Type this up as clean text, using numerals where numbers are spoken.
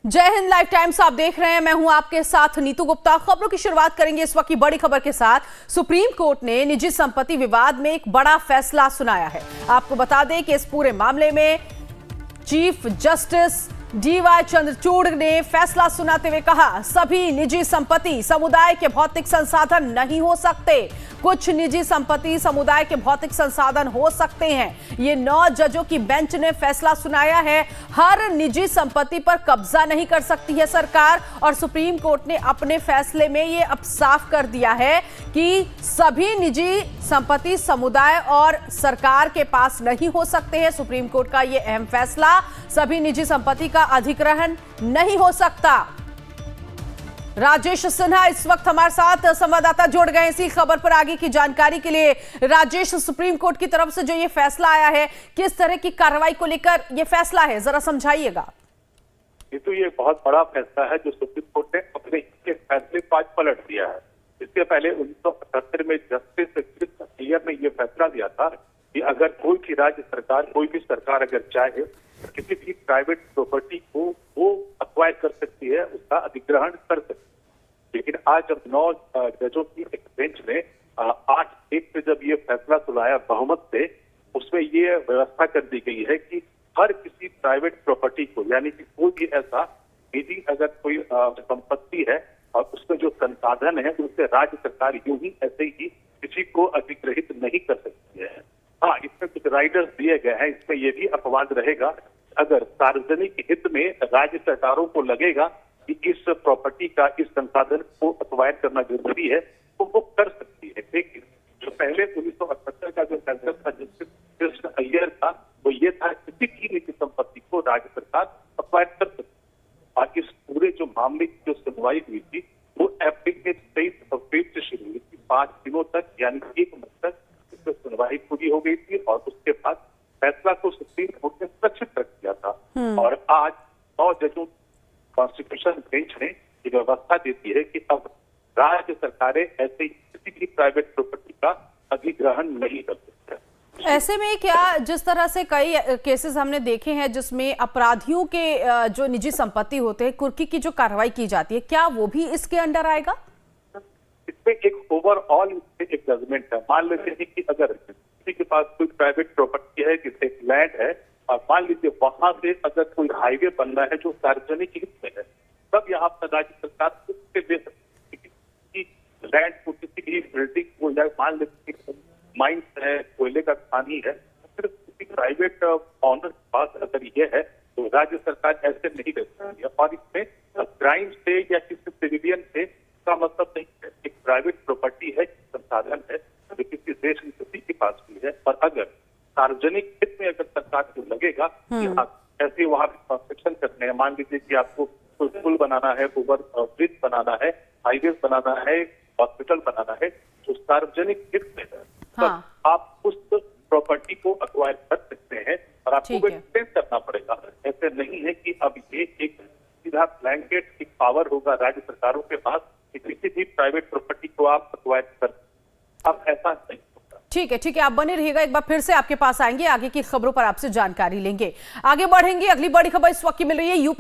जय Hind live times आप देख रहे हैं। मैं हूं आपके साथ नीतू गुप्ता। खबरों की शुरुआत करेंगे इस वक्त की बड़ी खबर के साथ। सुप्रीम कोर्ट ने निजी संपत्ति विवाद में एक बड़ा फैसला सुनाया है। आपको बता दें कि इस पूरे मामले में चीफ जस्टिस डीवाई चंद्रचूड़ ने फैसला सुनाते हुए कहा, सभी निजी संपत्ति समुदाय के भौतिक संसाधन नहीं हो सकते। कुछ निजी संपत्ति समुदाय के भौतिक संसाधन हो सकते हैं। ये 9 जजों की बेंच ने फैसला सुनाया है। हर निजी संपत्ति पर कब्जा नहीं कर सकती है सरकार। और सुप्रीम कोर्ट ने अपने फैसले में ये अब साफ कर दिया है कि सभी निजी संपत्ति समुदाय और सरकार के पास नहीं हो सकते हैं। सुप्रीम कोर्ट का ये अहम फैसला, सभी निजी संपत्ति का अधिग्रहण नहीं हो सकता। राजेश सिन्हा इस वक्त हमारे साथ संवाददाता जुड़ गए इसी खबर पर आगे की जानकारी के लिए। राजेश, सुप्रीम कोर्ट की तरफ से जो ये फैसला आया है, किस तरह की कार्रवाई को लेकर ये फैसला है, जरा समझाइएगा। ये तो ये बहुत बड़ा फैसला है जो सुप्रीम कोर्ट ने अपने के फैसले को आज पलट दिया है। इसके पहले 1978 में जस्टिस अय्यर ने ये फैसला दिया था कि अगर कोई भी राज्य सरकार, कोई भी सरकार अगर चाहे किसी भी प्राइवेट प्रॉपर्टी को वो अक्वायर कर सकती है, उसका अधिग्रहण कर सकती है। लेकिन आज जब 9 जजों की एक बेंच ने 8-1 से जब ये फैसला सुनाया बहुमत से, उसमें ये व्यवस्था कर दी गई है कि हर किसी प्राइवेट प्रॉपर्टी को, यानी कि कोई भी ऐसा निजी अगर कोई संपत्ति है और उसमें जो संसाधन है, उससे राज्य सरकार यूं ही ऐसे ही किसी को अधिग्रहित नहीं कर सकती है। हाँ, इसमें कुछ राइडर्स दिए गए हैं। इसमें यह भी अपवाद रहेगा, अगर सार्वजनिक हित में राज्य सरकारों को लगेगा कि इस प्रॉपर्टी का, इस संसाधन को एक्वायर करना जरूरी है, तो वो कर सकती है। लेकिन जो पहले 1978 का जो फैसला था जस्टिस अय्यर का, वो ये था किसी की निजी संपत्ति को राज्य सरकार एक्वायर कर सकती है। और इस पूरे जो मामले की जो सुनवाई हुई थी, वो अप्रैल के 23 फरवरी से शुरू हुई थी। 5 दिनों तक, यानी 1 महीने तक इसमें सुनवाई पूरी हो गई थी और उसके बाद फैसला को सुप्रीम कोर्ट ने सुरक्षित रख दिया था। और आज 9 जजों कॉन्स्टिट्यूशन बेंच ने ये व्यवस्था देती है कि अब राज्य सरकारें ऐसे किसी भी प्राइवेट प्रॉपर्टी का अधिग्रहण नहीं कर सकते। ऐसे में क्या, जिस तरह से कई केसेस हमने देखे हैं जिसमें अपराधियों के जो निजी संपत्ति होते हैं, कुर्की की जो कार्रवाई की जाती है, क्या वो भी इसके अंडर आएगा? इसमें एक ओवरऑल एक जजमेंट है। मान लेते हैं कि अगर किसी के पास कोई प्राइवेट प्रॉपर्टी है, किसी एक लैंड है, और मान लीजिए वहां से अगर कोई हाईवे बनना है जो सार्वजनिक हित में है, तब यहाँ पर राज्य सरकार उससे दे सकती है कि लैंड को, किसी भी बिल्डिंग को, या मान लीजिए माइंस है, कोयले का खानी है, सिर्फ किसी प्राइवेट ऑनर के पास अगर ये है तो राज्य सरकार ऐसे नहीं दे सकती है। और इसमें क्राइम से या किसी सिविलियन से का मतलब नहीं है। एक प्राइवेट प्रॉपर्टी है, संसाधन है जो किसी देश में किसी के पास भी है, और अगर सार्वजनिक हित में अगर सरकार को लगेगा कि ऐसे वहां कंस्ट्रक्शन करने हैं, मान लीजिए कि आपको कोई पुल बनाना है, ओवर ब्रिज बनाना है, हाईवे बनाना है, हॉस्पिटल बनाना है, जो सार्वजनिक हित में है, तो आप उस प्रॉपर्टी को एक्वायर कर सकते हैं और आपको एक्सटेंड करना पड़ेगा। ऐसे नहीं है कि अब ये एक सीधा ब्लैंकेट एक पावर होगा राज्य सरकारों के पास कि किसी भी प्राइवेट प्रॉपर्टी को आप एक्वायर कर, अब ऐसा नहीं होगा। ठीक है, आप बने रहिएगा। एक बार फिर से आपके पास आएंगे, आगे की खबरों पर आपसे जानकारी लेंगे। आगे बढ़ेंगे। अगली बड़ी खबर इस वक्त की मिल रही है यूपी